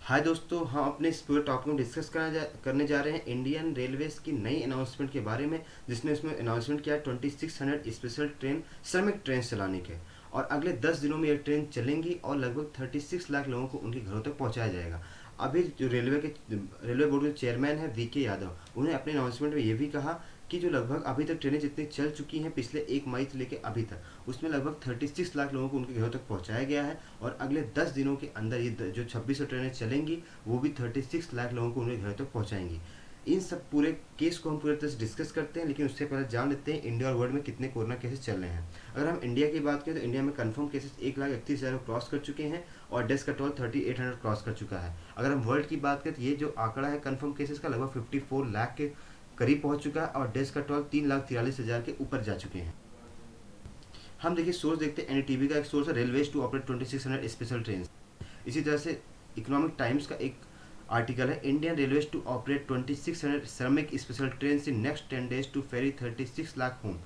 हाय दोस्तों, हम अपने इस पूरे टॉपिक में डिस्कस करने जा रहे हैं इंडियन रेलवेज की नई अनाउंसमेंट के बारे में, जिसने इसमें अनाउंसमेंट किया 2600 स्पेशल ट्रेन श्रमिक ट्रेन चलाने के। और अगले 10 दिनों में ये ट्रेन चलेंगी और लगभग 36 लाख लोगों को उनके घरों तक पहुंचाया जाएगा। अभी जो रेलवे बोर्ड के चेयरमैन है वीके यादव, उन्होंने अपने अनाउंसमेंट में ये भी कहा कि जो लगभग अभी तक ट्रेनें जितनी चल चुकी हैं पिछले 1 मई से लेकर अभी तक, उसमें लगभग 36 लाख लोगों को उनके घरों तक पहुंचाया गया है। और अगले 10 दिनों के अंदर ये जो 2600 ट्रेनें चलेंगी वो भी 36 लाख लोगों को उनके घरों तक पहुंचाएंगी। इन सब पूरे केस को हम पूरी तरह से डिस्कस करते हैं, लेकिन उससे पहले जान लेते हैं इंडिया और वर्ल्ड में कितने कोरोना केसेस चल रहे हैं। अगर हम इंडिया की बात करें तो इंडिया में कंफर्म केसेस 1,31,000 को क्रॉस कर चुके हैं और डेथ का टोल 3800 क्रॉस कर चुका है। अगर हम वर्ल्ड की बात करें तो ये जो आंकड़ा है कंफर्म केसेस का लगभग 54 लाख के करीब पहुंच चुका है और डेथ का टोल 3,43,000 के ऊपर जा चुके हैं। हम देखिए सोर्स देखते हैं, एनडीटीवी का एक सोर्स है railways to operate 2600 special train. इसी तरह से इकोनॉमिक टाइम्स का एक आर्टिकल है, Indian railways to operate 2600 Shramik special train in next 10 days to ferry 36 lakh home.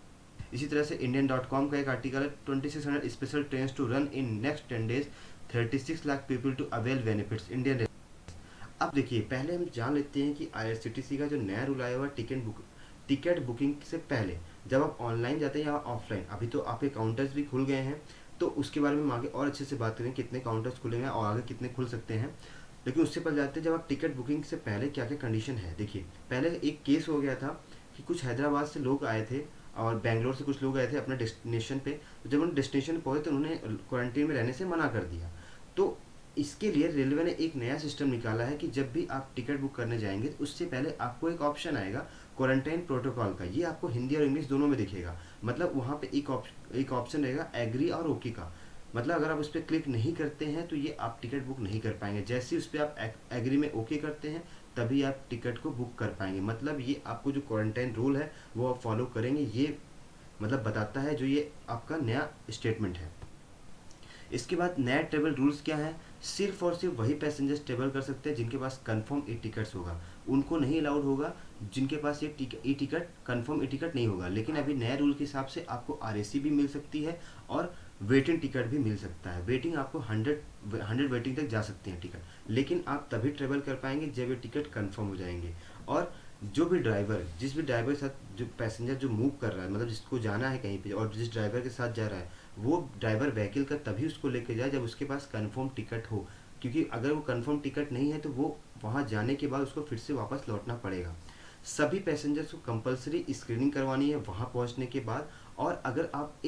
इसी तरह से इंडियन.com का एक आर्टिकल है, 2600 special train to run in next 10 days 36 lakh people to avail benefits Indian. अब देखिए, पहले हम जान लेते हैं कि आईआरसीटीसी का जो नया रूल आया हुआ टिकट बुकिंग से पहले जब आप ऑनलाइन जाते हैं या ऑफलाइन, अभी तो आपके काउंटर्स भी खुल गए हैं, तो उसके बारे में हम आगे और अच्छे से बात करें कितने काउंटर्स खुले हैं और आगे कितने खुल सकते हैं। लेकिन उससे पहले जाते हैं जब आप टिकट बुकिंग से पहले क्या क्या कंडीशन है। देखिए, पहले एक केस हो गया था कि कुछ हैदराबाद से लोग आए थे और बेंगलोर से कुछ लोग आए थे अपने डेस्टिनेशन पे। तो जब उन्होंने डेस्टिनेशन पहुंचे तो उन्होंने क्वारंटीन में रहने से मना कर दिया। तो इसके लिए रेलवे ने एक नया सिस्टम निकाला है कि जब भी आप टिकट बुक करने जाएंगे तो उससे पहले आपको एक ऑप्शन आएगा क्वारंटाइन प्रोटोकॉल का। ये आपको हिंदी और इंग्लिश दोनों में दिखेगा। मतलब वहाँ पे एक ऑप्शन रहेगा एग्री और ओके का। मतलब अगर आप उस पर क्लिक नहीं करते हैं तो ये आप टिकट बुक नहीं कर पाएंगे। जैसे ही उस पर आप एग्री में ओके करते हैं तभी आप टिकट को बुक कर पाएंगे। मतलब ये आपको जो क्वारंटाइन रूल है वो आप फॉलो करेंगे, ये मतलब बताता है जो ये आपका नया स्टेटमेंट है। इसके बाद नया ट्रेवल रूल्स क्या है, सिर्फ और सिर्फ वही पैसेंजर्स ट्रेवल कर सकते हैं जिनके पास कंफर्म ई टिकट्स होगा। उनको नहीं अलाउड होगा जिनके पास ये e ticket confirm e ticket नहीं होगा। लेकिन अभी नए रूल के हिसाब से आपको आरएसी भी मिल सकती है और वेटिंग टिकट भी मिल सकता है। वेटिंग आपको 100 वेटिंग तक जा सकते हैं टिकट, लेकिन आप तभी ट्रेवल कर पाएंगे जब ये टिकट कंफर्म हो जाएंगे। और जो भी ड्राइवर जिस भी ड्राइवर के साथ जो पैसेंजर जो मूव कर रहा है, मतलब जिसको जाना है कहीं पे और जिस ड्राइवर के साथ जा रहा है, वो ड्राइवर व्हीकल का तभी उसको लेके जाए जब उसके पास कंफर्म टिकट हो। क्योंकि अगर वो कंफर्म टिकट नहीं है तो वो वहाँ जाने के बाद उसको फिर से वापस लौटना पड़ेगा। सभी पैसेंजर्स को कंपलसरी स्क्रीनिंग करवानी है वहाँ पहुँचने के बाद। और अगर आप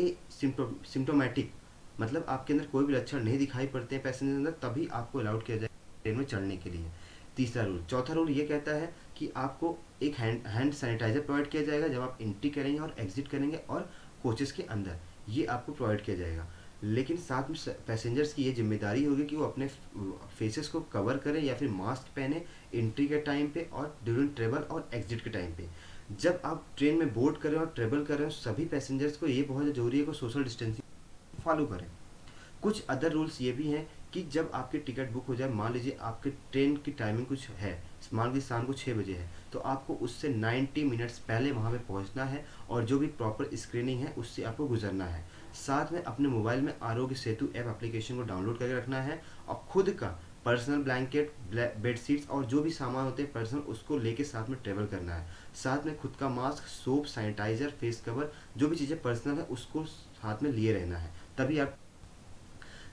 सिम्टोमेटिक, मतलब आपके अंदर कोई भी लक्षण नहीं दिखाई पड़ते हैं पैसेंजर अंदर, तभी आपको अलाउड किया जाए ट्रेन में चढ़ने के लिए। चौथा रूल ये कहता है कि आपको एक हैंड सैनिटाइजर प्रोवाइड किया जाएगा जब आप एंट्री करेंगे और एग्जिट करेंगे और कोचेस के अंदर, ये आपको प्रोवाइड किया जाएगा। लेकिन साथ में पैसेंजर्स की ये जिम्मेदारी होगी कि वो अपने फेसेस को कवर करें या फिर मास्क पहने एंट्री के टाइम पे और ड्यूरिंग ट्रेवल और एग्जिट के टाइम पे। जब आप ट्रेन में बोर्ड करें और ट्रेवल करें सभी पैसेंजर्स को ये बहुत ज़रूरी है कि सोशल डिस्टेंसिंग फॉलो करें। कुछ अदर रूल्स ये भी हैं कि जब आपकी टिकट बुक हो जाए, मान लीजिए आपके ट्रेन की टाइमिंग कुछ है, मान लीजिए शाम को 6 बजे है, तो आपको उससे 90 मिनट्स पहले वहाँ पे पहुँचना है और जो भी प्रॉपर स्क्रीनिंग है उससे आपको गुजरना है। साथ में अपने मोबाइल में आरोग्य सेतु ऐप एप्लीकेशन को डाउनलोड करके रखना है और खुद का पर्सनल ब्लैंकेट, बेड शीट्स और जो भी सामान होते हैं पर्सनल, उसको लेके साथ में ट्रेवल करना है। साथ में खुद का mask, soap, sanitiser, face cover, जो भी चीज़ें पर्सनल है उसको साथ में लिए रहना है, तभी आप।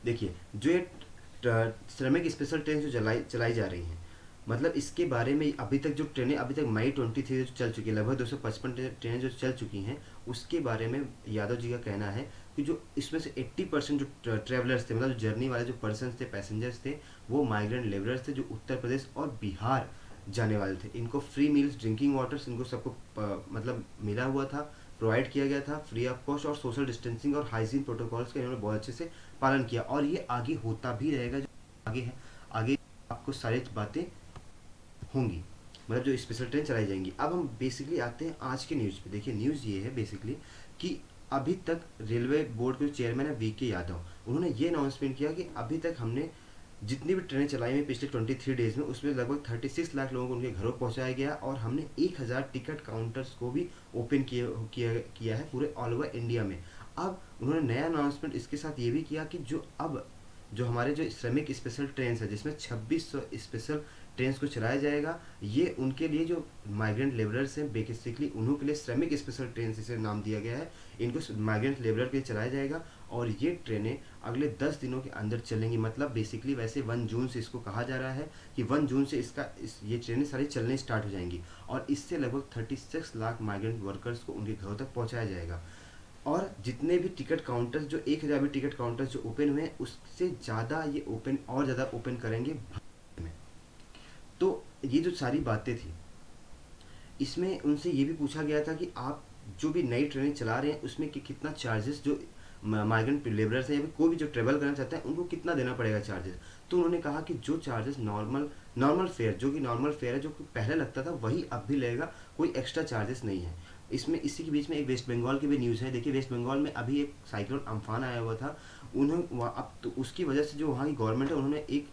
देखिए, जो ये श्रमिक स्पेशल ट्रेन जो चलाई जा रही हैं, मतलब इसके बारे में अभी तक जो ट्रेनें अभी तक मई 23 जो चल चुकी है, लगभग 255 ट्रेनें जो चल चुकी हैं, उसके बारे में यादव जी का कहना है कि जो इसमें से 80% जो ट्रेवलर्स थे, मतलब जो जर्नी वाले जो पर्सन थे, पैसेंजर्स थे, वो माइग्रेंट लेबरर्स थे जो उत्तर प्रदेश और बिहार जाने वाले थे। इनको फ्री मील्स, ड्रिंकिंग वाटर्स, इनको सबको मतलब मिला हुआ था, प्रोवाइड किया गया था फ्री ऑफ कॉस्ट। और सोशल डिस्टेंसिंग और हाइजीन प्रोटोकॉल्स का इन्होंने बहुत अच्छे से पालन किया और ये आगे होता भी रहेगा। जो आगे है, आगे आपको सारी बातें होंगी, मतलब जो स्पेशल ट्रेन चलाई जाएंगी। अब हम बेसिकली आते हैं आज के न्यूज़ पे। देखिए, न्यूज़ ये है बेसिकली कि अभी तक रेलवे बोर्ड के चेयरमैन है वीके यादव, उन्होंने ये अनाउंसमेंट किया कि अभी तक हमने जितनी भी ट्रेनें चलाई हुई पिछले 23 डेज़ में, उसमें लगभग 36 लाख लोगों को उनके घरों पहुंचाया गया और हमने 1000 टिकट काउंटर्स को भी ओपन किया है पूरे ऑल ओवर इंडिया में। अब उन्होंने नया अनाउंसमेंट इसके साथ ये भी किया कि जो अब जो हमारे जो श्रमिक स्पेशल ट्रेन है जिसमें 2600 स्पेशल ट्रेन को चलाया जाएगा, ये उनके लिए जो माइग्रेंट लेबरर्स हैं बेसिकली उन्हों के लिए श्रमिक स्पेशल ट्रेन इसे नाम दिया गया है, इनको माइग्रेंट लेबरर के लिए चलाया जाएगा। और ये ट्रेनें अगले 10 दिनों के अंदर चलेंगी, मतलब बेसिकली वैसे 1 जून से इसको कहा जा रहा है कि 1 जून से ये ट्रेनें सारी चलने स्टार्ट हो जाएंगी और इससे लगभग 36 लाख माइग्रेंट वर्कर्स को उनके घरों तक पहुँचाया जाएगा। और जितने भी टिकट काउंटर्स, जो 1000 भी टिकट काउंटर्स जो ओपन हुए हैं उससे ज़्यादा ये ओपन और ज़्यादा ओपन करेंगे भारत में। तो ये जो सारी बातें थी इसमें उनसे ये भी पूछा गया था कि आप जो भी नई ट्रेनें चला रहे हैं उसमें कि कितना चार्जेस जो माइग्रेंट लेबरर्स हैं या फिर कोई भी जो ट्रेवल करना चाहता है उनको कितना देना पड़ेगा चार्जेस। तो उन्होंने कहा कि जो चार्जेस नॉर्मल फेयर, जो कि नॉर्मल फेयर है जो पहले लगता था वही अब भी लगेगा, कोई एक्स्ट्रा चार्जेस नहीं है इसमें। इसी के बीच में एक वेस्ट बंगाल की भी न्यूज़ है। देखिए वेस्ट बंगाल में अभी एक साइक्लोन अम्फान आया हुआ था, उन्होंने अब तो उसकी वजह से जो वहाँ की गवर्नमेंट है उन्होंने एक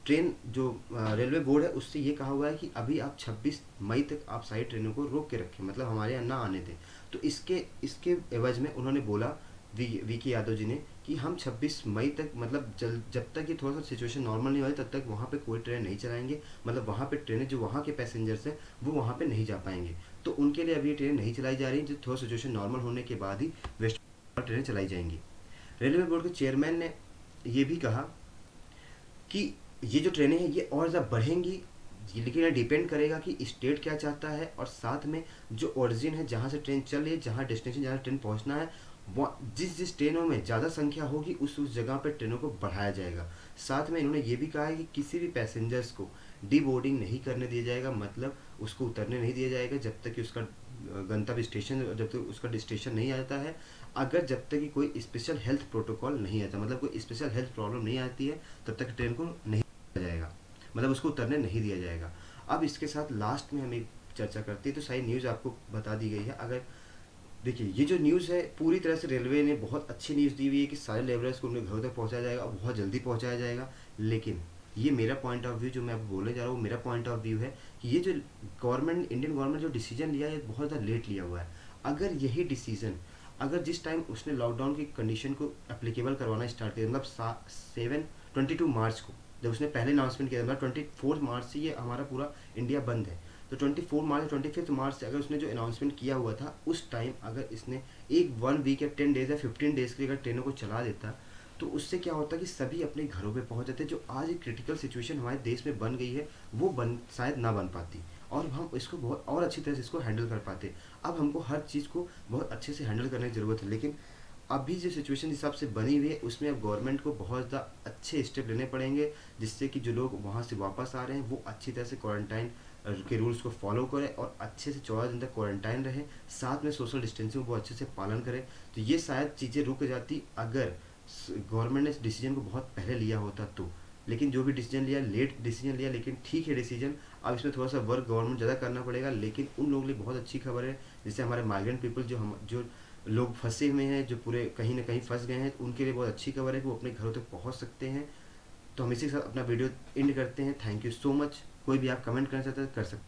ट्रेन जो रेलवे बोर्ड है उससे ये कहा हुआ है कि अभी आप 26 मई तक आप सारी ट्रेनों को रोक के रखें, मतलब हमारे यहाँ ना आने दें। तो इसके एवज में उन्होंने बोला वीके यादव जी ने कि हम 26 मई तक, मतलब जब तक ये थोड़ा सा सिचुएशन नॉर्मल नहीं हो तब तक वहाँ पे कोई ट्रेन नहीं चलाएंगे, मतलब वहाँ पे ट्रेनें जो वहाँ के पैसेंजर्स हैं वो वहाँ पे नहीं जा पाएंगे। तो उनके लिए अभी ये ट्रेन नहीं चलाई जा रही, जो थोड़ा सिचुएशन नॉर्मल होने के बाद ही वेस्ट ट्रेनें चलाई जाएंगी। रेलवे बोर्ड के चेयरमैन ने ये भी कहा कि ये जो ट्रेनें हैं ये और ज़्यादा बढ़ेंगी, लेकिन ये डिपेंड करेगा कि स्टेट क्या चाहता है और साथ में जो ओरिजिन है जहाँ से ट्रेन चल रही है, जहाँ डेस्टिनेशन जहाँ ट्रेन पहुँचना है, वो जिस ट्रेनों में ज़्यादा संख्या होगी उस जगह पर ट्रेनों को बढ़ाया जाएगा। साथ में इन्होंने ये भी कहा है कि किसी भी पैसेंजर्स को डी बोर्डिंग नहीं करने दिया जाएगा, मतलब उसको उतरने नहीं दिया जाएगा जब तक कि उसका गंतव्य स्टेशन, जब तक उसका स्टेशन नहीं आता है, अगर जब तक कि कोई स्पेशल हेल्थ प्रोटोकॉल नहीं आता, मतलब कोई स्पेशल हेल्थ प्रॉब्लम नहीं आती है तब तक ट्रेन को नहीं जाएगा, मतलब उसको उतरने नहीं दिया जाएगा। अब इसके साथ लास्ट में हम एक चर्चा करते हैं, तो सारी न्यूज़ आपको बता दी गई है। अगर देखिए ये जो न्यूज़ है पूरी तरह से रेलवे ने बहुत अच्छी न्यूज़ दी हुई है कि सारे लेबरर्स को उनके घरों तक पहुंचाया जाएगा और बहुत जल्दी पहुंचाया जाएगा। लेकिन ये मेरा पॉइंट ऑफ व्यू जो मैं अब बोलने जा रहा हूँ, मेरा पॉइंट ऑफ व्यू है कि ये जो इंडियन गवर्नमेंट जो डिसीजन लिया है ये बहुत ज़्यादा लेट लिया हुआ है। अगर यही डिसीजन अगर जिस टाइम उसने लॉकडाउन की कंडीशन को एप्लीकेबल करवाना स्टार्ट किया, मतलब 22 मार्च को जब उसने पहले अनाउंसमेंट किया, मतलब 24 मार्च से ये हमारा पूरा इंडिया बंद है, तो 24 मार्च 25 मार्च से अगर उसने जो अनाउंसमेंट किया हुआ था उस टाइम अगर इसने एक 1 वीक या 10 डेज़ या 15 डेज़ के लिए अगर ट्रेनों को चला देता तो उससे क्या होता कि सभी अपने घरों पे पहुंच जाते। जो आज एक क्रिटिकल सिचुएशन हमारे देश में बन गई है वो शायद ना बन पाती और हम इसको बहुत और अच्छी तरह से इसको हैंडल कर पाते। अब हमको हर चीज़ को बहुत अच्छे से हैंडल करने की ज़रूरत है, लेकिन अभी जो सिचुएशन हिसाब से बनी हुई है उसमें अब गवर्नमेंट को बहुत ज़्यादा अच्छे स्टेप लेने पड़ेंगे जिससे कि जो लोग वहाँ से वापस आ रहे हैं वो अच्छी तरह से क्वारंटाइन के रूल्स को फॉलो करें और अच्छे से 14 दिन तक क्वारंटाइन रहे, साथ में सोशल डिस्टेंसिंग को अच्छे से पालन करें। तो ये शायद चीज़ें रुक जाती अगर गवर्नमेंट ने इस डिसीजन को बहुत पहले लिया होता तो, लेकिन जो भी डिसीजन लिया लेट डिसीजन लिया, लेकिन ठीक है डिसीजन। अब इसमें थोड़ा सा वर्क गवर्नमेंट ज़्यादा करना पड़ेगा, लेकिन उन लोगों के लिए बहुत अच्छी खबर है जैसे हमारे माइग्रेंट पीपल जो लोग फंसे हुए हैं, जो पूरे कहीं ना कहीं फंस गए हैं, उनके लिए बहुत अच्छी खबर है कि वो अपने घरों तक पहुंच सकते हैं। तो हम इसी के साथ अपना वीडियो एंड करते हैं। Thank you so much. कोई भी आप कमेंट करना चाहते हैं कर सकते हैं।